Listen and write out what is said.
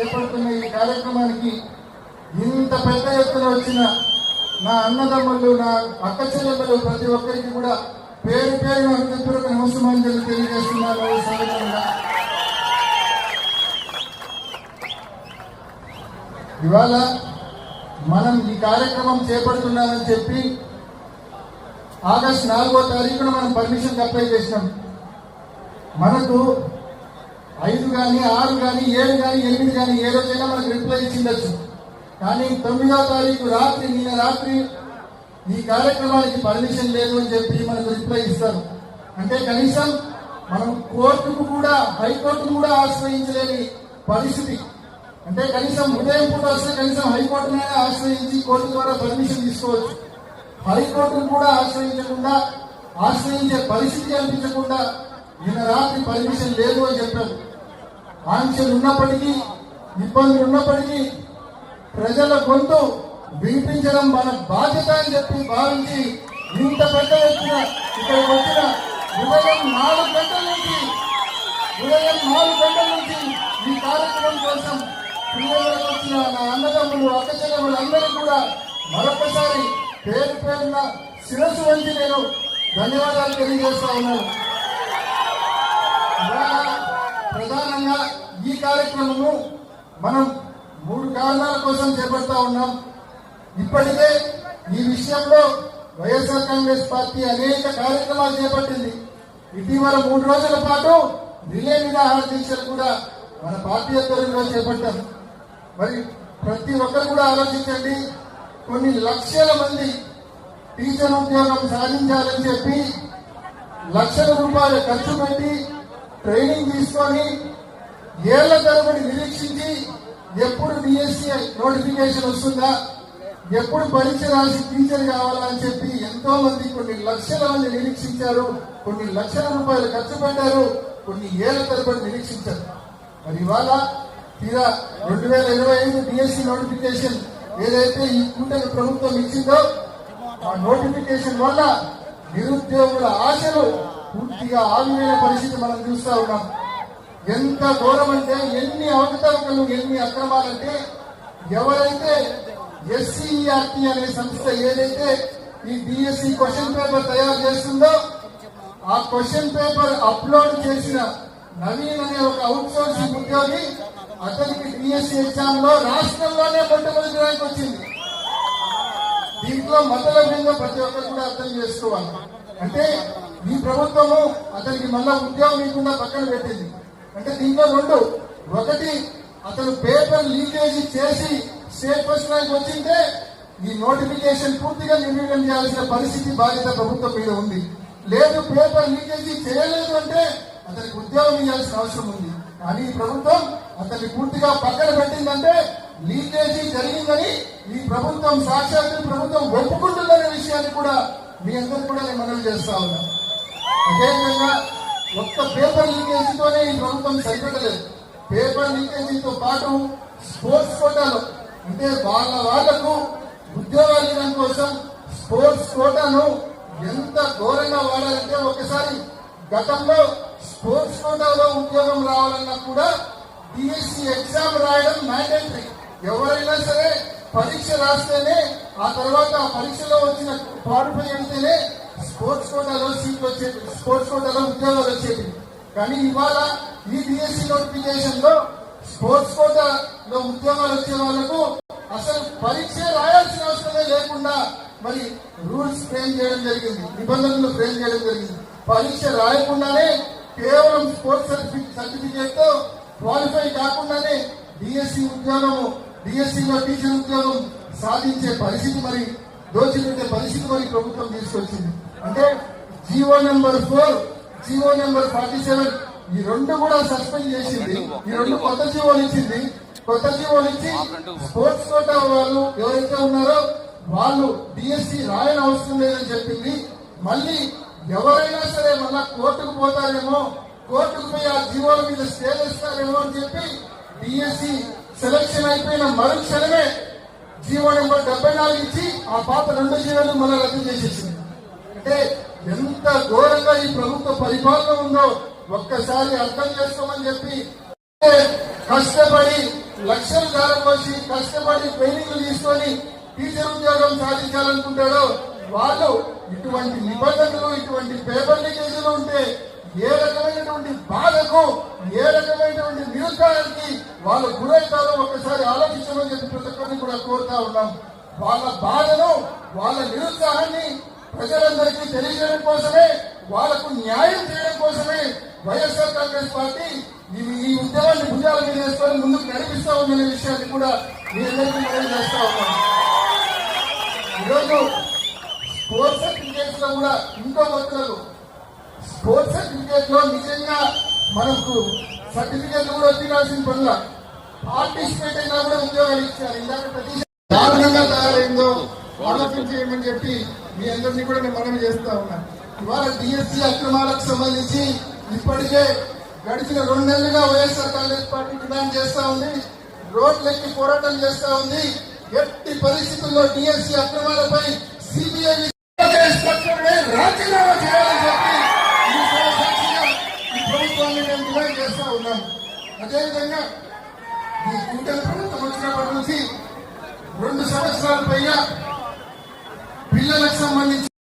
చేపడుతున్న ఈ కార్యక్రమానికి ఇంత పెద్ద ఎత్తున వచ్చిన నా అన్నదమ్ములు, నా అక్క చెల్లెమ్మలు ప్రతి ఒక్కరికి కూడా పేరు పేరు హృదయపూర్వక నమస్కారాలు తెలియజేస్తున్నాను. ఇవాళ మనం ఈ కార్యక్రమం చేపడుతున్నామని చెప్పి ఆగస్టు 4వ తారీఖున మనం పర్మిషన్ అప్లై చేసినాం. మనకు 5 కానీ 6 కానీ 7 కానీ 8 కానీ ఏ రోజైనా మనకు రిప్లై ఇచ్చిండొచ్చు. కానీ 9వ తారీఖు రాత్రి, నిన్న రాత్రి ఈ కార్యక్రమానికి పర్మిషన్ లేదు అని చెప్పి మనకు రిప్లై ఇస్తారు. అంటే కనీసం మనం కోర్టుకు కూడా, హైకోర్టును కూడా ఆశ్రయించలేని పరిస్థితి. అంటే కనీసం ఉదయం పూట వస్తే కనీసం హైకోర్టునే ఆశ్రయించి కోర్టు ద్వారా పర్మిషన్ తీసుకోవచ్చు. హైకోర్టును కూడా ఆశ్రయించే పరిస్థితి కల్పించకుండా నిన్న రాత్రి పర్మిషన్ లేదు అని చెప్పారు. ఆంక్షలు ఉన్నప్పటికీ, ఇబ్బందులు ఉన్నప్పటికీ ప్రజల గొంతు వినిపించడం మన బాధ్యత అని చెప్పి భావించి ఇంత పెద్ద ఎత్తున ఇక్కడికి వచ్చిన ఉదయం 4 గంటల నుంచి ఈ కార్యక్రమం కోసం పిల్లలకు వచ్చిన నా అన్నదమ్ములు, అక్క చెల్లెములు అందరూ కూడా మరొకసారి పేరు పేరున శిరస్సు వంచి నేను ధన్యవాదాలు తెలియజేస్తా ఉన్నాను. ప్రధానంగా ఈ కార్యక్రమము మనం 3 కారణాల కోసం చేపడతా ఉన్నాం. ఇప్పటికే ఈ విషయంలో వైఎస్ఆర్ కాంగ్రెస్ పార్టీ అనేక కార్యక్రమాలు చేపట్టింది. ఇటీవల 3 రోజుల పాటు రిలే నిరాహార దీక్షలు కూడా మన పార్టీ ఆధ్వర్యంలో చేపట్టాం. మరి ప్రతి ఒక్కరు కూడా ఆలోచించండి. కొన్ని లక్షల మంది టీచర్ ఉద్యోగం సాధించాలని చెప్పి లక్షల రూపాయలు ఖర్చు పెట్టి ట్రైనింగ్ తీసుకొని ఏళ్ల తరబడి నిరీక్షించి ఎప్పుడు డిఎస్సి నోటిఫికేషన్ వస్తుందా, ఎప్పుడు పరీక్ష రాసి టీచర్ కావాలా అని చెప్పి ఎంతో మంది, కొన్ని లక్షల మంది నిరీక్షించారు. కొన్ని లక్షల రూపాయలు ఖర్చు పెట్టారు. కొన్ని ఏళ్ల తరబడి నిరీక్షించారు. మరి ఇవాళ తీరా 2025 డిఎస్సి నోటిఫికేషన్ ఏదైతే ఈ కూటమి ప్రభుత్వం ఇచ్చిందో ఆ నోటిఫికేషన్ వల్ల నిరుద్యోగుల ఆశలు పూర్తిగా ఆవిరైన పరిస్థితి మనం చూస్తా ఉన్నాం. ఎంత ఘోరం అంటే, ఎన్ని అవకతవకలు, ఎన్ని అక్రమాలంటే, ఎవరైతే ఎస్సీఈఆర్టీ అనే సంస్థ ఏదైతే ఈ డిఎస్సి క్వశ్చన్ పేపర్ తయారు చేస్తుందో ఆ క్వశ్చన్ పేపర్ అప్లోడ్ చేసిన నవీన్ అనే ఒక అవుట్ సోర్సింగ్ ఉద్యోగి, అతనికి డిఎస్సి ఎగ్జామ్ లో రాష్ట్రంలోనే మొట్టమొదటి ర్యాంక్ వచ్చింది. దీంట్లో మతలభ్యంగా ప్రతి ఒక్కరు కూడా అర్థం చేసుకోవాలి. అంటే ఈ ప్రభుత్వము అతనికి మళ్ళా ఉద్యోగం ఇవ్వకుండా పక్కన పెట్టింది. అంటే దీంట్లో 2, ఒకటి అతను పేపర్ లీకేజీ చేసి స్టేట్ ఫస్ట్ ర్యాంక్ వచ్చింటే ఈ నోటిఫికేషన్ పూర్తిగా నిర్వీర్యం చేయాల్సిన పరిస్థితి, బాధ్యత ప్రభుత్వం మీద ఉంది. లేదు, పేపర్ లీకేజీ చేయలేదు అంటే అతనికి ఉద్యోగం ఇవ్వాల్సిన అవసరం ఉంది. కానీ ఈ ప్రభుత్వం అతన్ని పూర్తిగా పక్కన పెట్టిందంటే లీకేజీ జరిగిందని ఈ ప్రభుత్వం, సాక్షాత్తు ప్రభుత్వం ఒప్పుకుంటుందనే విషయాన్ని కూడా మీ అందరూ కూడా నేను మనవి చేస్తా ఉన్నా. అదేవిధంగా ఒక్క పేపర్ లీకేజీతోనే ఈ ప్రభుత్వం సరిపెట్టలేదు. పేపర్ లీకేజీతో పాటు స్పోర్ట్స్ కోటాలో, అంటే వాళ్లకు ఉద్యోగాలు ఇవ్వడం కోసం స్పోర్ట్స్ కోటాను ఎంత ఘోరంగా వాడాలంటే, ఒకసారి గతంలో స్పోర్ట్స్ కోటాలో ఉద్యోగం రావాలన్నా కూడా డిఎస్సి ఎగ్జామ్ రాయడం మ్యాండేటరీ. ఎవరైనా సరే పరీక్ష రాస్తేనే, ఆ తర్వాత ఆ పరీక్షలో వచ్చిన క్వాలిఫై అయితేనే స్పోర్ట్స్ కోటాలో సీట్లు వచ్చేది, స్పోర్ట్స్ కోటాలో ఉద్యోగాలు వచ్చేది. కానీ ఇవాళ ఈ డిఎస్సి నోటిఫికేషన్ లో స్పోర్ట్స్ కోటాలో ఉద్యోగాలు వచ్చే వాళ్లకు అసలు పరీక్ష రాయాల్సిన అవసరమే లేకుండా మరి రూల్స్ ఫ్రేమ్ చేయడం జరిగింది, నిబంధనలు ఫ్రేమ్ చేయడం జరిగింది. పరీక్ష రాయకుండానే కేవలం స్పోర్ట్స్ సర్టిఫికేట్ తో క్వాలిఫై కాకుండానే డిఎస్సి ఉద్యోగము, డిఎస్సిలో టీచర్ ఉద్యోగం సాధించే పరిస్థితి, మరి దోచిపెట్టే పరిస్థితి మరి ప్రభుత్వం తీసుకొచ్చింది. అంటే జీవో నెంబర్ 4, జీవో నెంబర్ 47 ఈ 2 కూడా సస్పెండ్ చేసింది. ఈ 2 కొత్త జీవోలు ఇచ్చింది. కొత్త జీవోలు ఇచ్చి స్పోర్ట్స్ కోటా వాళ్ళు ఎవరైతే ఉన్నారో వాళ్ళు డిఎస్సి రాయని అవసరం లేదని చెప్పింది. మళ్ళీ ఎవరైనా సరే మళ్ళా కోర్టుకు పోతారేమో, కోర్టుకు పోయి ఆ జీవోల మీద స్టే చేస్తారేమో అని చెప్పి డిఎస్సి సెలక్షన్ అయిపోయిన మరుక్షణమే జీవో నెంబర్ 74 ఇచ్చి ఆ పాత 2 జీవోలు మళ్ళీ రద్దు చేసేసింది. అంటే ఎంత ఘోరంగా ఈ ప్రభుత్వ పరిపాలన ఉందో ఒక్కసారి అర్థం చేసుకోమని చెప్పి కష్టపడి లక్షలు దారపోసి కష్టపడి ట్రైనింగ్లు తీసుకొని టీచర్ ఉద్యోగం సాధించాలనుకుంటాడో వాళ్ళు ఇటువంటి నిబంధనలు ఇటువంటి పేపర్ లీకేజీలు ఉంటే ఏ రకమైనటువంటి బాధకు ఏ రకమైనటువంటి నిరుత్సాహానికి వాళ్ళు గురవుతారో ఒకసారి ఆలోచించమని చెప్పి ప్రతి ఒక్కరిని కూడా కోరుతా ఉన్నాం. వాళ్ళ బాధను వాళ్ళ నిరుత్సాహాన్ని ప్రజలందరికీ తెలియజేయడం కోసమే వాళ్లకు న్యాయం చేయడం కోసమే వైఎస్ఆర్ కాంగ్రెస్ పార్టీ ఈ ఉద్యమాన్ని భుజాల మీద వేసుకొని ముందుకు నడిపిస్తా ఉందనే విషయాన్ని కూడా మీ అందరికీ మనం చేస్తా ఉన్నాం. ఈరోజు స్పోర్ట్స్ సర్టిఫికేట్స్ లో కూడా ఇంకో భక్తులకు స్పోర్ట్స్ సర్టిఫికేట్ లో నిజంగా మనకు సర్టిఫికేట్ కూడా తీరాల్సిన పనుల పార్టిసిపేట్ అయినా కూడా ఉద్యోగాలు ఇచ్చారు. ఇందాక ప్రతి దారుణంగా తయారైందో ఆలోచించేయమని చెప్పి మీ అందరినీ కూడా నేను మనవి చేస్తా ఉన్నాను. ఇవాళ డిఎస్సీ అక్రమాలకు సంబంధించి ఇప్పటికే గడిచిన 2 నెలలుగా వైఎస్ఆర్ కాంగ్రెస్ పార్టీ డిమాండ్ చేస్తా ఉంది, రోడ్లెక్కి పోరాటం చేస్తా ఉంది. ఎట్టి పరిస్థితుల్లో డిఎస్సీ అక్రమాలపై సిబిఐ రాజీనామా చేయాలని చెప్పి ఈ ప్రభుత్వాన్ని మేము డిమాండ్ చేస్తా ఉన్నాం. అదేవిధంగా ఈ కూటమి ప్రభుత్వం వచ్చినప్పటి నుంచి 2 సంవత్సరాల పైగా పిల్లలకు సంబంధించి